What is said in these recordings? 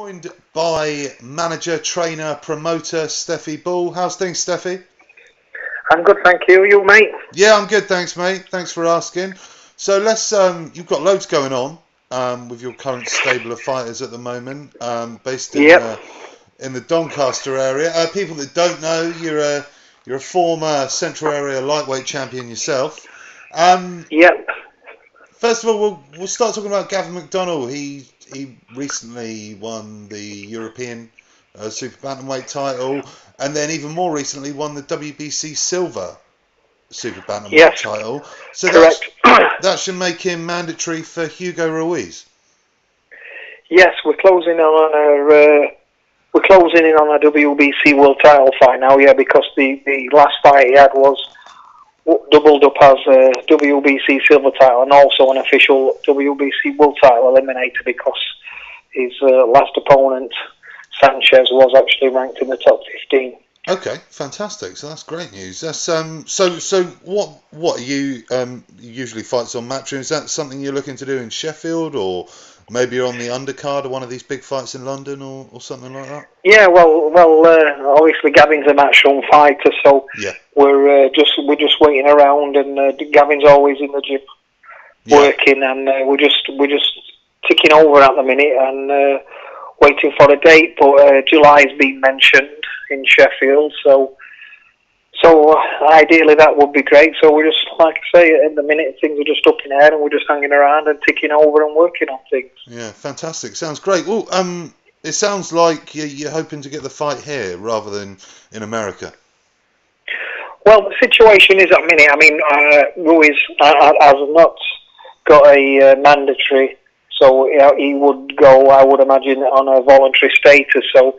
Joined by manager, trainer, promoter Stefy Bull. How's things, Stefy? I'm good, thank you. You, mate? Yeah, I'm good, thanks, mate. Thanks for asking. So let's. You've got loads going on with your current stable of fighters at the moment, based Yep. In the Doncaster area. People that don't know, you're a former Central Area lightweight champion yourself. Yep. First of all, we'll start talking about Gavin Mcdonnell. He recently won the European Super Bantamweight title, and then even more recently won the WBC Silver Super Bantamweight title. So correct. That should make him mandatory for Hugo Ruiz. Yes, we're closing in on a WBC World Title fight now. Yeah, because the last fight he had was doubled up as a WBC Silver title and also an official WBC World Title eliminator because his last opponent, Sanchez, was actually ranked in the top 15. Okay, fantastic. So that's great news. That's so what are you usually fights on Matchroom? Is that something you're looking to do in Sheffield, or maybe you're on the undercard of one of these big fights in London or something like that? Yeah, well, obviously Gavin's a Matchroom fighter, so yeah. we're just waiting around, and Gavin's always in the gym working, and we're just ticking over at the minute and waiting for a date. But July's been mentioned in Sheffield, so ideally that would be great. So we're just, like I say, at the minute things are just up in the air, and we're just hanging around and ticking over and working on things. Yeah, fantastic. Sounds great. Well, it sounds like you're hoping to get the fight here rather than in America. Well, the situation is at the minute, I mean, Ruiz has not got a mandatory, so he would go, I would imagine, on a voluntary status. So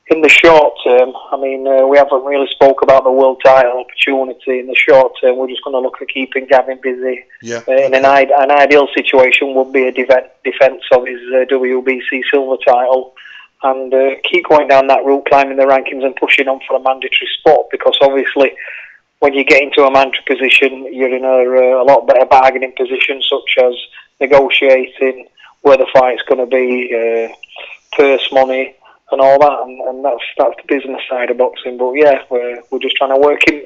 in the short term, I mean, we haven't really spoke about the world title opportunity. In the short term, we're just going to look at keeping Gavin busy. Yeah. In an ideal situation would be a defence of his WBC silver title, and keep going down that route, climbing the rankings and pushing on for a mandatory spot, because obviously when you get into a mandatory position, you're in a lot better bargaining position, such as negotiating where the fight's going to be, purse money and all that, and that's the business side of boxing. But yeah, we're just trying to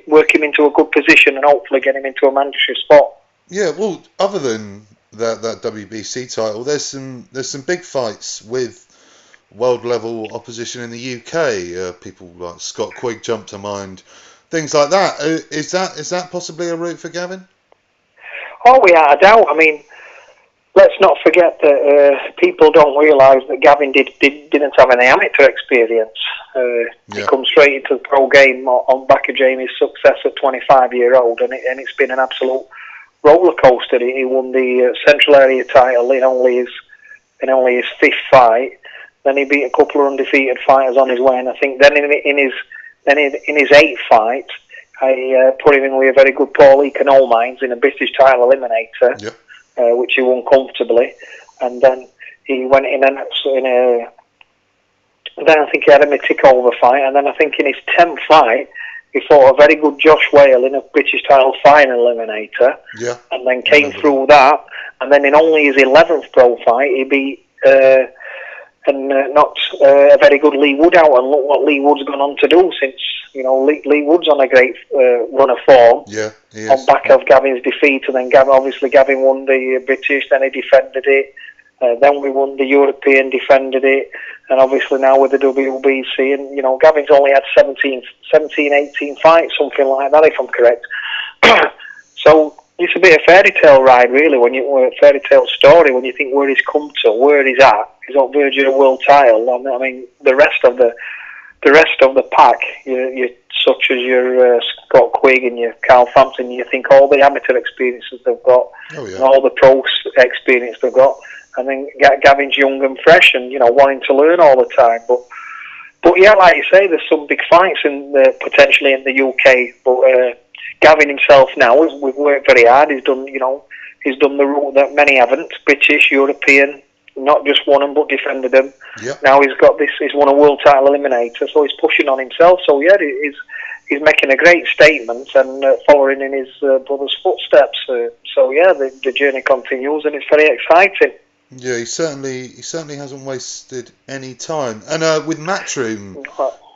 work him into a good position and hopefully get him into a mandatory spot. Yeah, well, other than that WBC title, there's some big fights with world level opposition in the UK. People like Scott Quigg jump to mind, things like that. Is that possibly a route for Gavin? Oh, without a doubt. I mean, let's not forget that people don't realise that Gavin didn't have any amateur experience. He comes straight into the pro game on back of Jamie's success at 25-year-old, and it's been an absolute roller coaster. He won the Central Area title in only his fifth fight. Then he beat a couple of undefeated fighters on his way, and I think then in his eighth fight, I put him in with a very good Paul Economines in a British title eliminator. Yep. Which he won comfortably, and then he went in then I think he had a takeover fight, and then I think in his 10th fight he fought a very good Josh Whale in a British title final eliminator, and then came through that, and then in only his 11th pro fight he beat knocked a very good Lee Wood out, and look what Lee Wood's gone on to do since. You know, Lee Wood's on a great run of form. Yeah, he is. On back of Gavin's defeat, and then Gavin won the British, then he defended it. Then we won the European, defended it, and obviously now with the WBC, and you know, Gavin's only had 17, 18 fights, something like that, if I'm correct. So it's a bit of a fairy tale ride, really, a fairy tale story when you think where he's come to, where he's at. He's on verge of a world title. I mean, the rest of the pack, you such as your Scott Quigg and your Carl Frampton, you think all the amateur experiences they've got, and all the pro experience they've got. I think Gavin's young and fresh, and you know, wanting to learn all the time. But yeah, like you say, there's some big fights potentially in the UK. But Gavin himself now, we've worked very hard. He's done the route that many haven't: British, European. Not just won them, but defended them. Yep. Now he's won a world title eliminator, so he's pushing on himself. So yeah, he's making a great statement and following in his brother's footsteps. So yeah, the journey continues, and it's very exciting. Yeah, he certainly hasn't wasted any time. And with Matchroom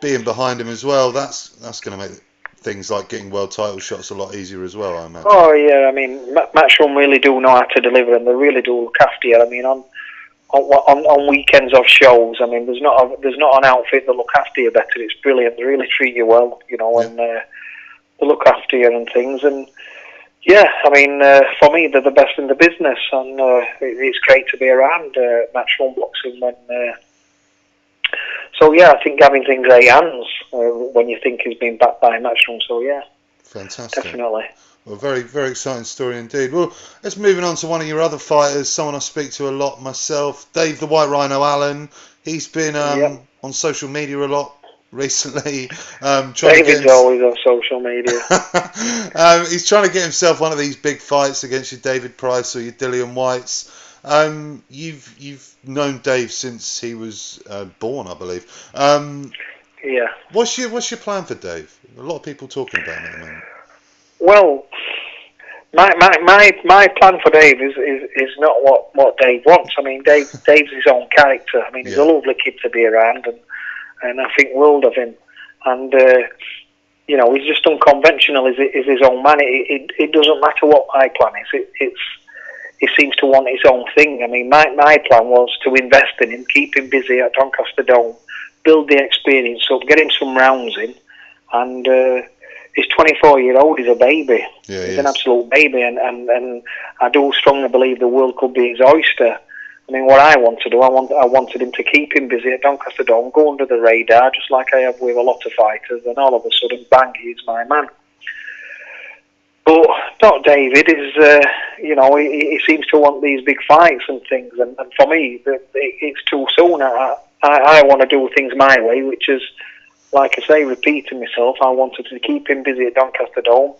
being behind him as well, that's going to make things like getting world title shots a lot easier as well, I imagine. Oh yeah, I mean, Matchroom really do know how to deliver, and they really do look after you. I mean, on weekends of shows, I mean, there's not an outfit that look after you better. It's brilliant. They really treat you well, and they look after you and things. And yeah, I mean, for me, they're the best in the business, and it's great to be around Matchroom Boxing when. So yeah, I think Gavin's in great hands when you think he's been backed by Matchroom. So yeah, fantastic. Definitely. Well, very, very exciting story indeed. Well, let's moving on to one of your other fighters, someone I speak to a lot myself, Dave the White Rhino Allen. He's been on social media a lot recently. David's always on social media. He's trying to get himself one of these big fights against your David Price or your Dillian Whites. You've known Dave since he was born, I believe. Yeah. What's your plan for Dave? A lot of people talking about him at the moment. Well, my plan for Dave is not what Dave wants. I mean, Dave's his own character. I mean, he's a lovely kid to be around, and I think world of him. And he's just unconventional. Is his own man. It doesn't matter what my plan is. He seems to want his own thing. I mean, my plan was to invest in him, keep him busy at Doncaster Dome, build the experience up, get him some rounds in, and he's 24-year-old. He's a baby. Yeah, he's an absolute baby, and I do strongly believe the world could be his oyster. I mean, what I want to do, I wanted him to keep him busy at Doncaster Dome, go under the radar, just like I have with a lot of fighters, and all of a sudden, bang, he's my man. But not David. He seems to want these big fights and things, and for me, it's too soon. I want to do things my way, which is, like I say, repeating myself. I wanted to keep him busy at Doncaster Dome,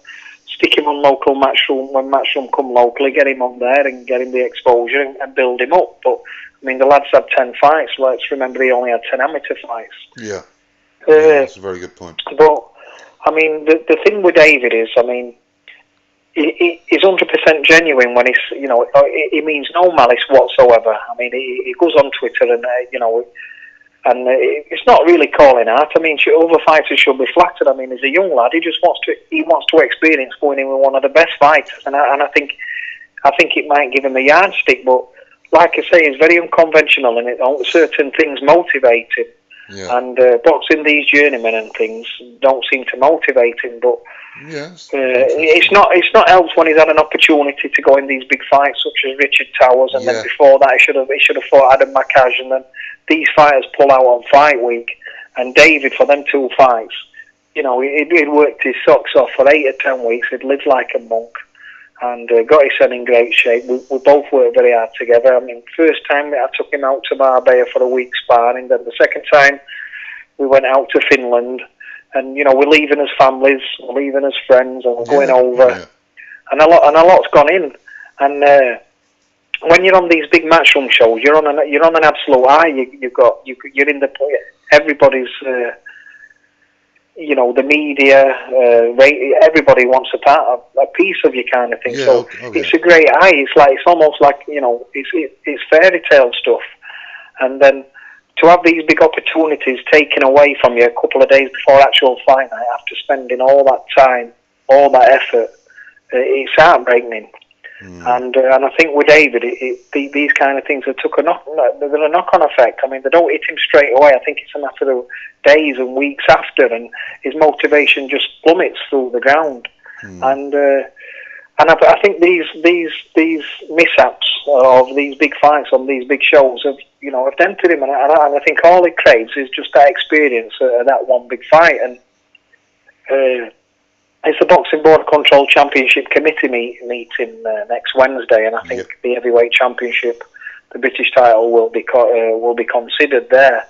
stick him on local Matchroom when Matchroom come locally, get him on there and get him the exposure and build him up. But I mean, the lad's had 10 fights. Let's remember he only had 10 amateur fights. Yeah, that's a very good point. But I mean, the thing with David is, I mean, he's 100% genuine when he means no malice whatsoever. I mean, he goes on Twitter and and it's not really calling out. I mean, other fighters should be flattered. I mean, he's a young lad. He just wants to experience going in with one of the best fighters, and I think it might give him a yardstick. But like I say, he's very unconventional, and certain things motivate him. Yeah. And boxing these journeymen and things don't seem to motivate him. But it's not helped when he's had an opportunity to go in these big fights, such as Richard Towers, and then before that he should have fought Adam McCash, and then these fighters pull out on fight week. And David, for them 2 fights, he'd worked his socks off for 8 or 10 weeks. He'd lived like a monk and got his son in great shape. We both worked very hard together. I mean, first time I took him out to Marbella for a week sparring. Then the second time we went out to Finland. And we're leaving as families, we're leaving as friends, and we're going over, and a lot's gone in. And when you're on these big Matchroom shows, you're on an absolute high. You're in everybody's, the media, everybody wants a piece of you, kind of thing. It's a great high. It's almost like it's fairy tale stuff, and then to have these big opportunities taken away from you a couple of days before actual fight night, after spending all that time, all that effort, it's heartbreaking. And I think with David, these kind of things have took a knock-on effect. I mean, they don't hit him straight away. I think it's a matter of days and weeks after, and his motivation just plummets through the ground. And I think these mishaps of these big fights on these big shows have dented him, and I think all he craves is just that experience of that one big fight. And it's the Boxing Board Control Championship Committee meeting next Wednesday, and I think the heavyweight championship, the British title, will be considered there.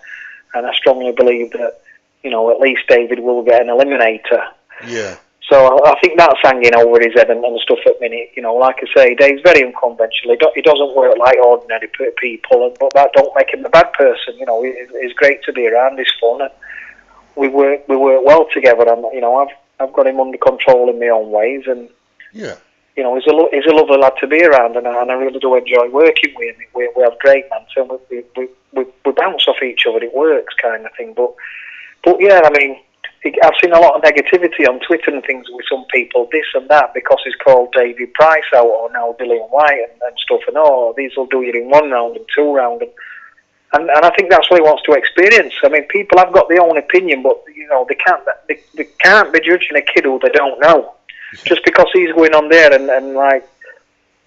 And I strongly believe that at least David will get an eliminator. Yeah. So I think that's hanging over his head and stuff at the minute. Like I say, Dave's very unconventional. He doesn't work like ordinary people, but that don't make him a bad person. He's great to be around. He's fun, and we work well together. And I've got him under control in my own ways, and You know, he's a lovely lad to be around, and I really do enjoy working with him. We have great banter, and we bounce off each other. It works, kind of thing. But yeah, I mean, I've seen a lot of negativity on Twitter and things with some people, this and that, because he's called David Price out or now Dillian White and stuff, and these will do you in 1 round and 2 round, and I think that's what he wants to experience. I mean, people have got their own opinion, but you know, they can't be judging a kid who they don't know just because he's going on there and like,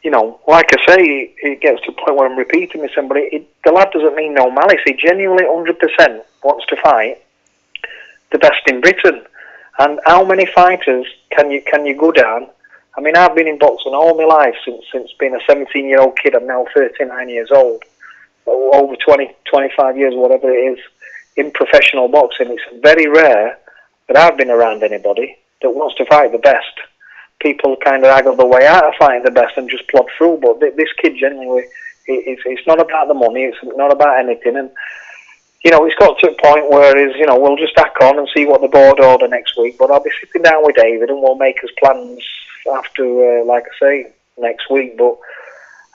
you know, like I say, it gets to the point where I'm repeating myself, but the lad doesn't mean no malice. He genuinely 100% wants to fight the best in Britain. And how many fighters can you go down? I mean, I've been in boxing all my life since being a 17-year-old kid. I'm now 39 years old. Over 25 years, whatever it is, in professional boxing. It's very rare that I've been around anybody that wants to fight the best. People kind of haggle the way out of fighting the best and just plod through. But this kid genuinely, it's not about the money. It's not about anything. And you know, it's got to a point where you know, we'll just back on and see what the board order next week. But I'll be sitting down with David and we'll make us plans after, like I say, next week. But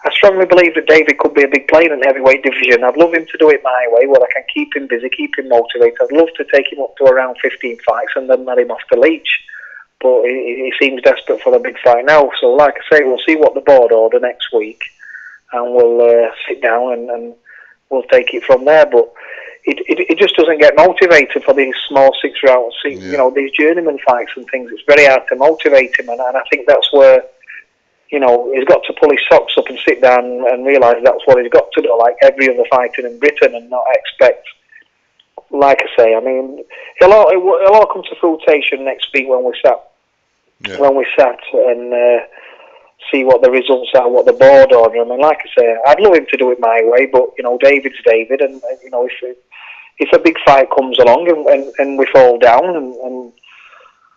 I strongly believe that David could be a big player in the heavyweight division. I'd love him to do it my way, where I can keep him busy, keep him motivated. I'd love to take him up to around 15 fights and then let him off the leash. But he seems desperate for a big fight now. So, like I say, we'll see what the board order next week, and we'll sit down and we'll take it from there. But it just doesn't get motivated for these small 6 rounds, you know, these journeyman fights and things. It's very hard to motivate him, and I think that's where, you know, he's got to pull his socks up and sit down and realise that's what he's got to do, like every other fighter in Britain, and not expect, like I say, I mean, it'll all come to fruition next week when we sat and see what the results are, what the board order. I mean, like I say, I'd love him to do it my way, but you know, David's David, and you know, if a big fight comes along and we fall down, and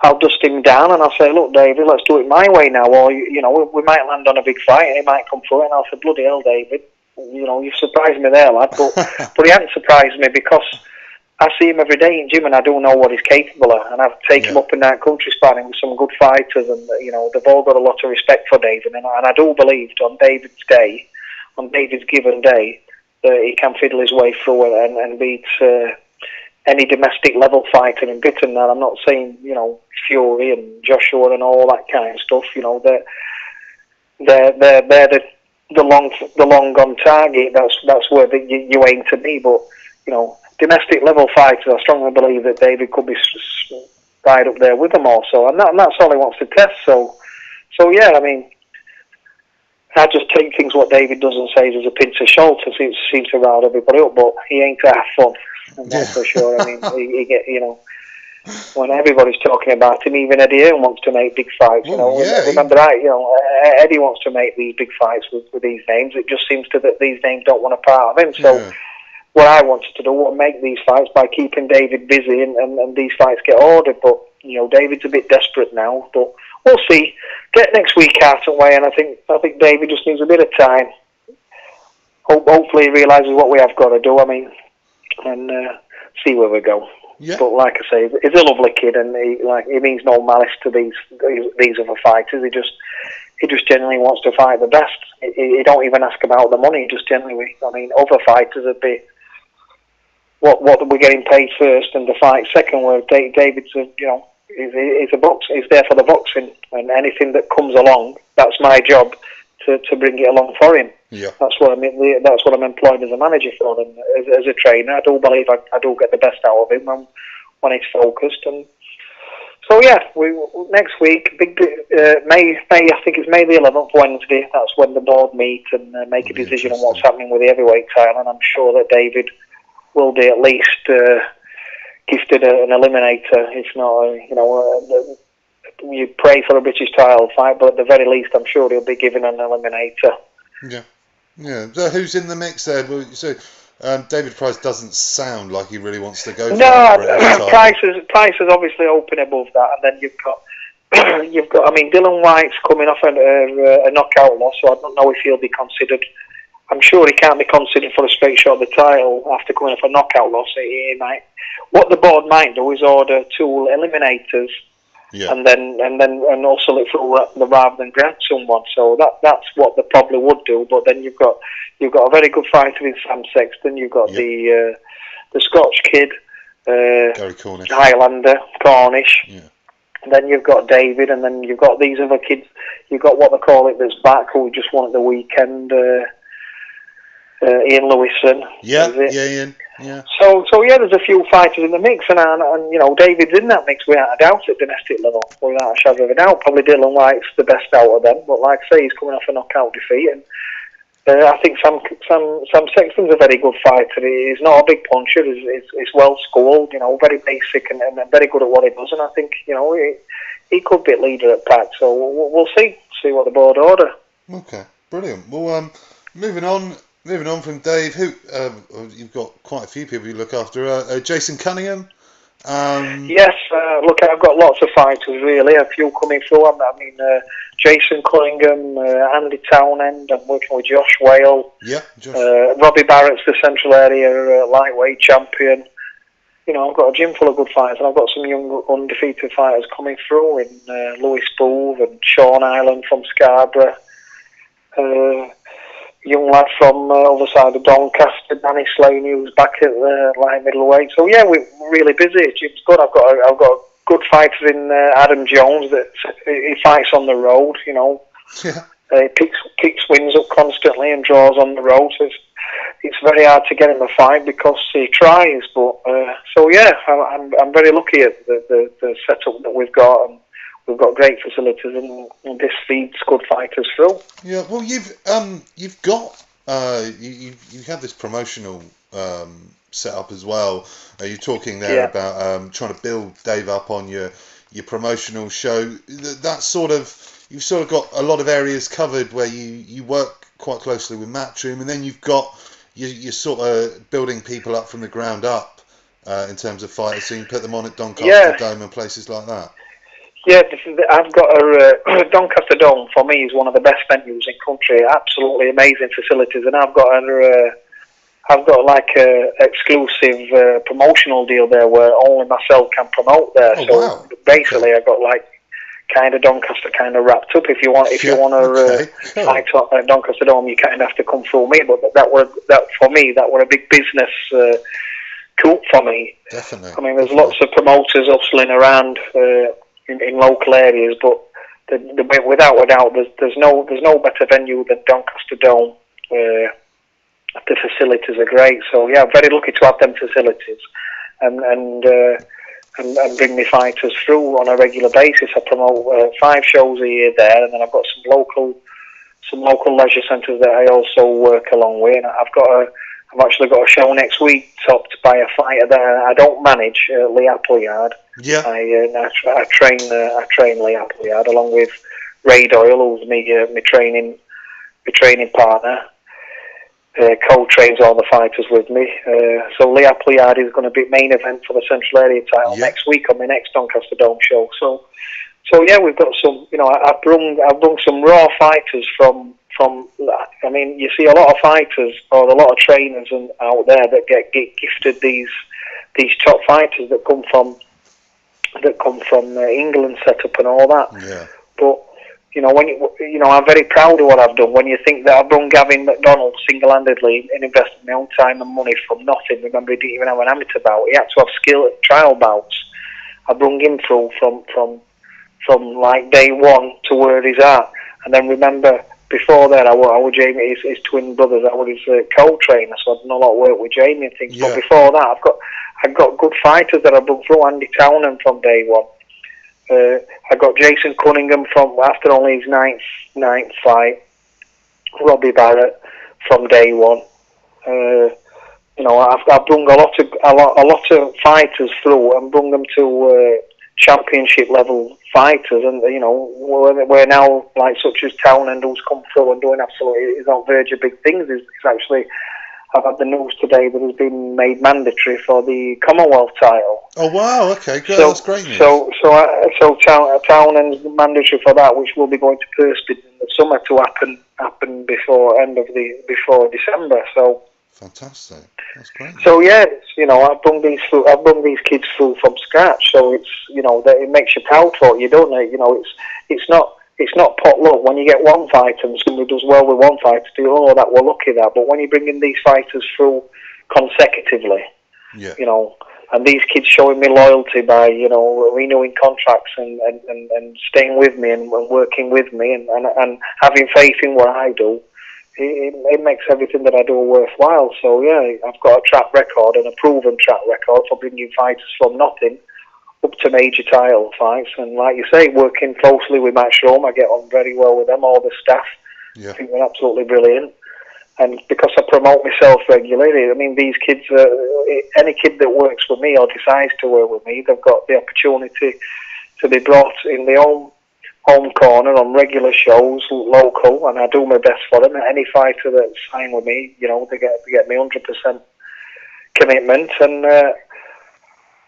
I'll dust him down and I'll say, look, David, let's do it my way now, or you know, we might land on a big fight and he might come through it, and I'll say, bloody hell, David, you know, you've surprised me there, lad, but he hasn't surprised me because I see him every day in gym and I do know what he's capable of, and I've taken him up and down country sparring with some good fighters, and you know, they've all got a lot of respect for David, and I do believe on David's day, on David's given day, that he can fiddle his way through it and beat any domestic level fighter in Britain. Now, I'm not saying, you know, Fury and Joshua and all that kind of stuff, you know, they're the long gone target. That's where you aim to be, but you know, domestic level fighters, I strongly believe that David could be right up there with them also, and that's all he wants to test. So yeah, I mean, I just take things what David does and says as a pinch of salt, and it seems to rile everybody up, but he ain't to have fun, and that's for sure. I mean, he get, you know, when everybody's talking about him, even Eddie Hearn wants to make big fights. You know, remember that? You know, Eddie wants to make these big fights with these names. It just seems that these names don't want a part of him. So what I wanted to do was make these fights by keeping David busy, and these fights get ordered. But you know, David's a bit desperate now. But we'll see. Get next week out of the way, and I think David just needs a bit of time. Hopefully, he realises what we have got to do. I mean, and see where we go. Yeah. But like I say, he's a lovely kid, and he means no malice to these other fighters. He just genuinely wants to fight the best. He don't even ask about the money. He just genuinely, I mean, other fighters would be what we're getting paid first, and the fight second. Where David's, you know, he's a boxer. He's there for the boxing, and anything that comes along, that's my job to bring it along for him. Yeah, that's what I'm employed as a manager for, and as a trainer, I do believe I do get the best out of him when he's focused. And so yeah, next week, May, I think it's May the 11th, Wednesday. That's when the board meet and make a decision on what's happening with the heavyweight title. And I'm sure that David will be at least gifted an eliminator. If not, you know, you pray for a British title fight, but at the very least, I'm sure he'll be given an eliminator. Yeah. So who's in the mix there? Well, so David Price doesn't sound like he really wants to go for Price is obviously open above that, and then you've got. I mean, Dillian White's coming off a knockout loss, so I don't know if he'll be considered. I'm sure he can't be considered for a straight shot at the title after coming off a knockout loss. He might. What the board might do is order 2 eliminators Yeah. and hustle it through rather than grab someone. So that's what they probably would do. But then you've got a very good fighter in Sam Sexton. You've got the Scotch kid, Gary Cornish, Highlander, Cornish. Yeah. Then you've got David, and then you've got these other kids. You've got what they call it that's back, who just won at the weekend. Ian Lewison. Ian. Yeah. So yeah, there's a few fighters in the mix, and you know, David's in that mix without a doubt at domestic level, without a shadow of a doubt. Probably Dylan White's the best out of them, but like I say, he's coming off a knockout defeat, and I think Sam Sexton's a very good fighter. He's not a big puncher. He's well schooled, you know, very basic and very good at what he does. And I think, you know, he could be leader at PAC. So we'll see what the board order. Okay, brilliant. Well, moving on from Dave, who you've got quite a few people you look after. Jason Cunningham. Yes, look, I've got lots of fighters really. A few coming through. I mean, Jason Cunningham, Andy Townend. I'm working with Josh Whale. Yeah, Josh. Robbie Barrett's the Central Area lightweight champion. You know, I've got a gym full of good fighters, and I've got some young undefeated fighters coming through in Lewis Booth and Sean Island from Scarborough. Young lad from other side of Doncaster, Danny Slaney, who's back at light middleweight. So yeah, we're really busy. Gym's good. I've got good fighters in Adam Jones that he fights on the road. You know, he picks wins up constantly and draws on the road. So it's very hard to get him a fight because he tries. But so yeah, I'm very lucky at the setup that we've got. And we've got great facilities, and this feeds good fighters through. Yeah, well, you've got you have this promotional set up as well. You're talking there about trying to build Dave up on your promotional show. That's sort of, you've sort of got a lot of areas covered where you work quite closely with Matchroom, and then you're sort of building people up from the ground up in terms of fighters, so you can put them on at Doncaster Dome and places like that. Yeah, I've got a Doncaster Dome. For me, is one of the best venues in country. Absolutely amazing facilities, and I've got like a exclusive promotional deal there where only myself can promote there. Basically, I got like kind of Doncaster kind of wrapped up. If you want to fight at Doncaster Dome, you kind of have to come through me. But that for me, that were a big business coup for me. Definitely. I mean, there's lots of promoters hustling around in local areas, but without a doubt, there's no better venue than Doncaster Dome. The facilities are great, so yeah, I'm very lucky to have them facilities, and bring me fighters through on a regular basis. I promote 5 shows a year there, and then I've got some local leisure centres that I also work along with. And I've actually got a show next week topped by a fighter that I don't manage, Lee Appleyard. Yeah. I train Lee Appleyard along with Ray Doyle, who's my training partner. Co-trains all the fighters with me. So Lee Appleyard is going to be main event for the Central Area title next week on my next Doncaster Dome show. So yeah, we've got some. You know, I've brung some raw fighters from. I mean, you see a lot of fighters or a lot of trainers out there that get gifted these top fighters that come from England setup and all that. Yeah. But you know, I'm very proud of what I've done. When you think that I've run Gavin Mcdonnell single-handedly and invested my own time and money from nothing. Remember, he didn't even have an amateur bout. He had to have skill at trial bouts. I brung him through from like day one to where he's at. And then remember, before that, I was Jamie, his twin brothers. I was his co-trainer, so I've done a lot of work with Jamie and things. Yeah. But before that, I've got good fighters that I brought through. Andy Townend from day one. I got Jason Cunningham from after only his ninth fight. Robbie Barrett from day one. You know, I've brung a lot of fighters through and brung them to championship level fighters, and you know, we're now like such as Townend, who's come through and doing absolutely, is on verge of big things. It's actually, I've had the news today that has been made mandatory for the Commonwealth title. Oh wow! Okay, good. That's great news. So Townend's mandatory for that, which will be going to Perth in the summer to happen before December. So Fantastic. That's great. So yeah, I've brought these kids through from scratch. So it's, that it makes you proud for what you don't know. It's not pot luck when you get one fighter and somebody does well with one fighter. That we're lucky that. But when you bring in these fighters through consecutively, Yeah. And these kids showing me loyalty by renewing contracts and staying with me and working with me and having faith in what I do. It makes everything that I do worthwhile. So yeah, I've got a track record and a proven track record for bringing fighters from nothing up to major title fights. And like you say, working closely with Matchroom, I get on very well with them, all the staff. Yeah. I think they're absolutely brilliant. And because I promote myself regularly, I mean, these kids, any kid that works with me or decides to work with me, they've got the opportunity to be brought in their own home corner on regular shows, local, and I do my best for them. Any fighter that's signed with me, they get me 100% commitment and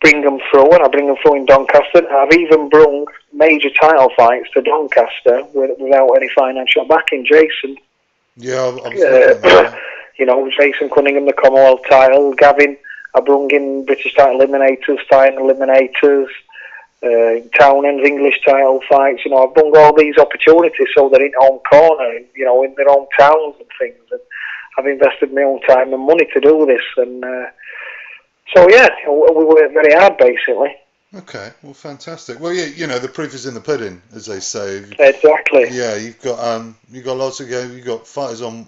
bring them through, and I bring them through in Doncaster. I've even brought major title fights to Doncaster without any financial backing. Jason. Yeah, I'm Jason Cunningham, the Commonwealth title. Gavin, I brought in British title eliminators, final eliminators. Townend's English title fights. I've done all these opportunities so they're in home corner, in their own towns and things. And I've invested my own time and money to do this. And so, yeah, we work very hard, basically. Okay, well, fantastic. Well, yeah, the proof is in the pudding, as they say. Exactly. Yeah, you've got lots to go. You've got fighters on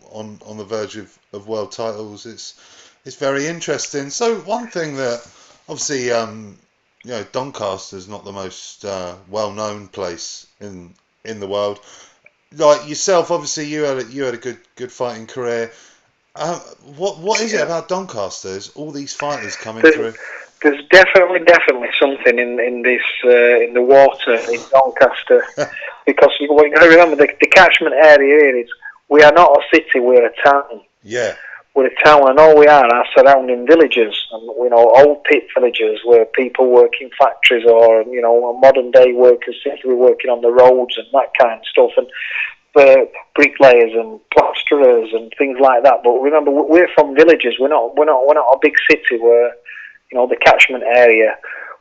the verge of world titles. It's very interesting. So one thing that obviously Doncaster is not the most well-known place in the world. Like yourself, obviously you had a good fighting career. What is it about Doncaster? Is all these fighters coming through? There's definitely something in this in the water in Doncaster because you've got to remember the catchment area here is we are not a city, we're a town. Yeah. We're a town, and all we are surrounding villages, and old pit villages where people work in factories or modern day workers seem to be working on the roads and that kind of stuff, and bricklayers and plasterers and things like that. But remember, we're from villages. We're not a big city where the catchment area.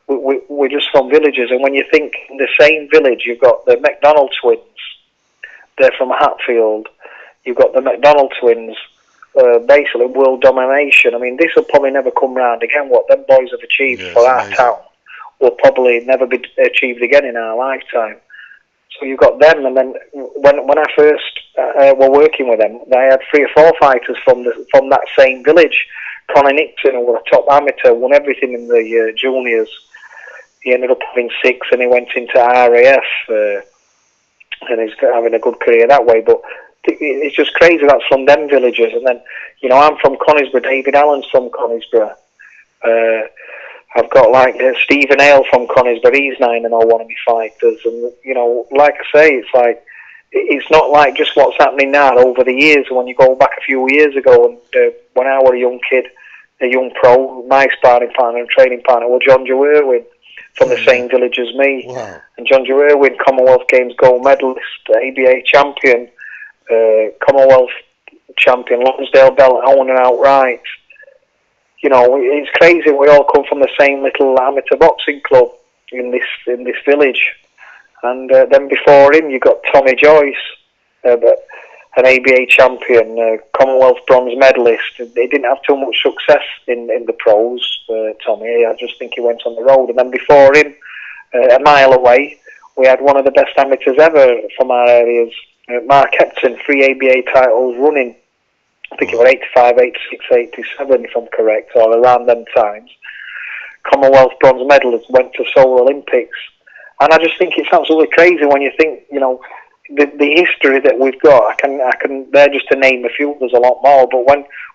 We're just from villages, and when you think in the same village, you've got the Mcdonnell twins. They're from Hatfield. You've got the Mcdonnell twins. Basically world domination. I mean, this will probably never come round again. What them boys have achieved for our town will probably never be achieved again in our lifetime. So you've got them, and then when I first were working with them, they had 3 or 4 fighters from that same village. Conor Nixon, who was a top amateur, won everything in the juniors. He ended up having 6, and he went into RAF, and he's having a good career that way. But it's just crazy that's from them villages. And then, I'm from Conisbrough, David Allen's from Conisbrough. I've got Stephen Hale from Conisbrough, he's 9-0, one of my fighters. And, like I say, it's not like just what's happening now. Over the years, when you go back a few years ago, and when I was a young kid, a young pro, my sparring partner and training partner was John Joe Irwin from the same village as me. Wow. And John Joe Irwin, Commonwealth Games gold medalist, ABA champion, Commonwealth champion, Lonsdale belt owner outright. It's crazy. We all come from the same little amateur boxing club in this village. And then before him, you got Tommy Joyce, an ABA champion, Commonwealth bronze medalist. He didn't have too much success in the pros, Tommy. I just think he went on the road. And then before him, a mile away, we had one of the best amateurs ever from our areas, Mark Epton, 3 ABA titles running. I think it was 85, 86, 87, if I'm correct, or around them times. Commonwealth bronze medalist, went to Seoul Olympics. And I just think it's absolutely crazy when you think, the history that we've got. I can there just to name a few. There's a lot more, but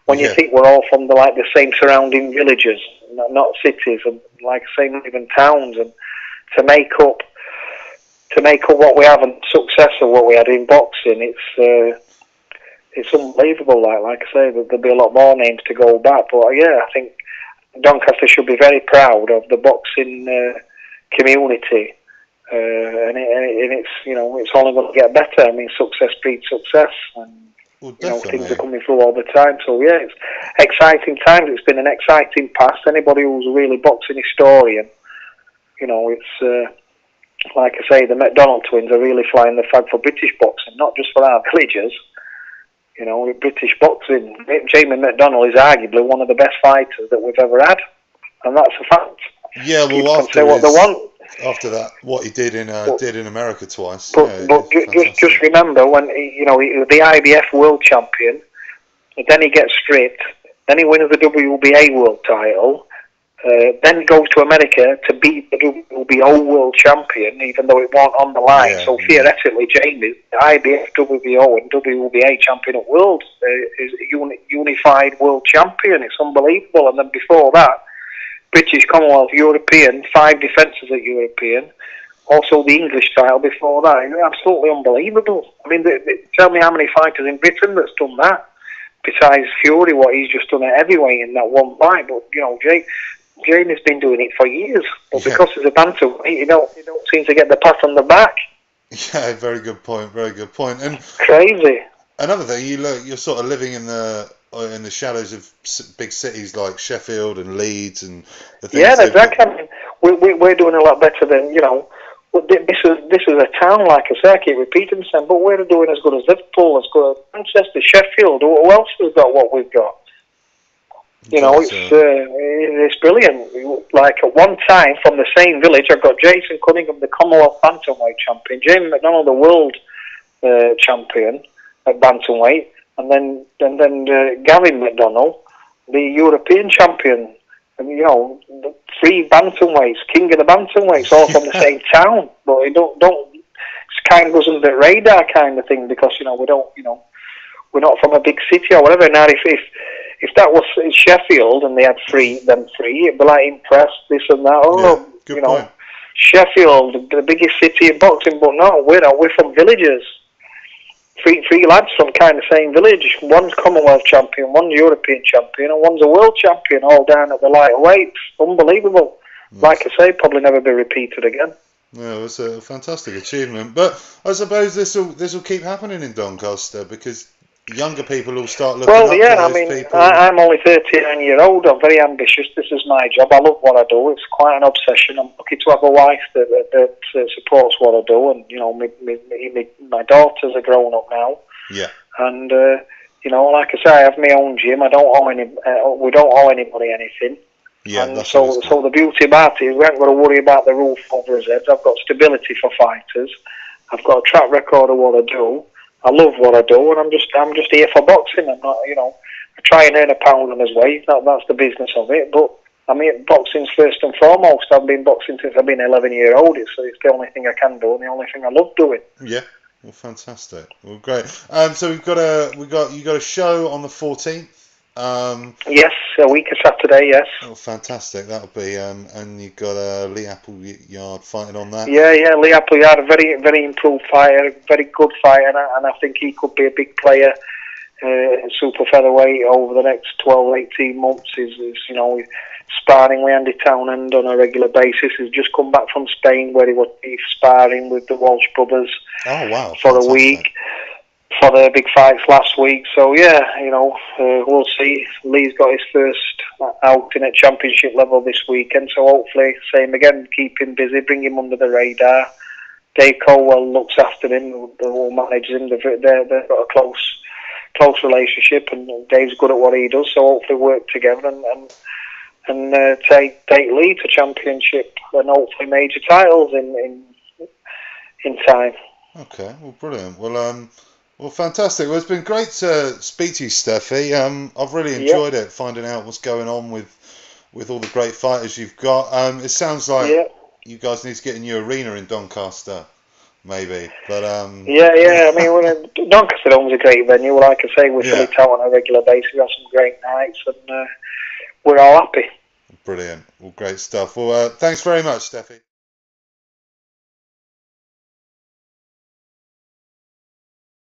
when you think we're all from the same surrounding villages, not cities, and like I say, not even towns, and to make up what we have and success of what we had in boxing, it's unbelievable. Like I say, there'll be a lot more names to go back, but yeah, I think Doncaster should be very proud of the boxing community. And it's it's only going to get better. I mean, success breeds success, and Well, You know, things definitely. are coming through all the time. So yeah, it's exciting times. It's been an exciting past. Anybody who's a really boxing historian, you know, it's like I say, the Mcdonnell twins are really flying the flag for British boxing, not just for our villagers. You know, with British boxing, Jamie Mcdonnell is arguably one of the best fighters that we've ever had, and that's a fact. Yeah, People well, can say what they want, after that, what he did but in America twice, yeah, it's just fantastic. remember when you know he was the IBF world champion, and then he gets stripped, then he wins the WBA world title. Then goes to America to beat the WBO world champion, even though it wasn't on the line. Yeah, So yeah, theoretically, Jamie, the IBF, WBO, and WBA champion at world, is a unified world champion. It's unbelievable. And then before that, British, Commonwealth, European, 5 defences at European. Also the English title before that. It's absolutely unbelievable. I mean, tell me how many fighters in Britain that's done that. Besides Fury, what he's just done at heavyweight in that one fight. But, you know, Jamie's been doing it for years, but yeah, because he's a bantamweight, you don't seem to get the pat on the back. yeah. Very good point. Very good point. And Crazy. another thing, you're sort of living in the shadows of big cities like Sheffield and Leeds and the things Yeah, they've got. exactly. I mean, we're doing a lot better than, you know. This is a town, like I say, I keep repeating myself, but we're doing as good as Liverpool, as good as Manchester, Sheffield. Who else has got what we've got? You know, it's brilliant. Like at one time, from the same village, I've got Jason Cunningham, the Commonwealth bantamweight champion, Jamie Mcdonnell, the world champion at bantamweight, and then Gavin Mcdonnell, the European champion. And you know, the 3 bantamweights, king of the bantamweights, all from the same town. But it it kind of goes under the radar kind of thing because you know we're not from a big city or whatever. Now, if that was in Sheffield and they had them 3, it'd be like impressed, this and that. Oh, Yeah, good you know, point. Sheffield, the biggest city in boxing, but no, we're not. We're from villages. Three lads from kind of same village. One's Commonwealth champion, one's European champion, and one's a world champion, all down at the lighter weights. Unbelievable. Nice. Like I say, probably never be repeated again. Yeah, it was a fantastic achievement. But I suppose this will keep happening in Doncaster because younger people will start looking up Well, yeah, to I those mean, people. I'm only 39-year-old. I'm very ambitious. This is my job. I love what I do. It's quite an obsession. I'm lucky to have a wife that supports what I do. And, you know, my daughters are grown up now. Yeah. And, you know, like I say, I have my own gym. I don't owe we don't owe anybody anything. Yeah, And that's so the beauty about it is we haven't got to worry about the roof over our heads. I've got stability for fighters. I've got a track record of what I do. I love what I do, and I'm just here for boxing. I'm not, you know, I try and earn a pound on his way. That's the business of it. But I mean, boxing's first and foremost. I've been boxing since I've been 11-year-old. It's the only thing I can do, and the only thing I love doing. Yeah. Well, fantastic. Well, great. So you got a show on the 14th. Yes, a week of Saturday. Yes. Oh, fantastic. That'll be and you've got Lee Appleyard fighting on that. Yeah, Lee Appleyard, a very, very improved fighter, very good fighter, and I think he could be a big player, super featherweight over the next 12, 18 months. Is you know, sparring with Andy Townend on a regular basis. He's just come back from Spain where he was sparring with the Walsh brothers. Oh wow! For Fantastic. a week. For their big fights last week. So yeah, you know, we'll see. Lee's got his first outing at championship level this weekend, so hopefully, same again, keep him busy, bring him under the radar. Dave Colwell looks after him, who manages him. They've got a close relationship, and Dave's good at what he does. So hopefully, work together and take Lee to championship and hopefully major titles in time. Okay, well, brilliant. Well, fantastic. Well, it's been great to speak to you, Stefy. I've really enjoyed it, finding out what's going on with all the great fighters you've got. It sounds like you guys need to get a new arena in Doncaster, maybe. But yeah. I mean, Doncaster owns a great venue. Like I say, we fill it out on a regular basis. We have some great nights, and we're all happy. Brilliant. Well, great stuff. Well, thanks very much, Stefy.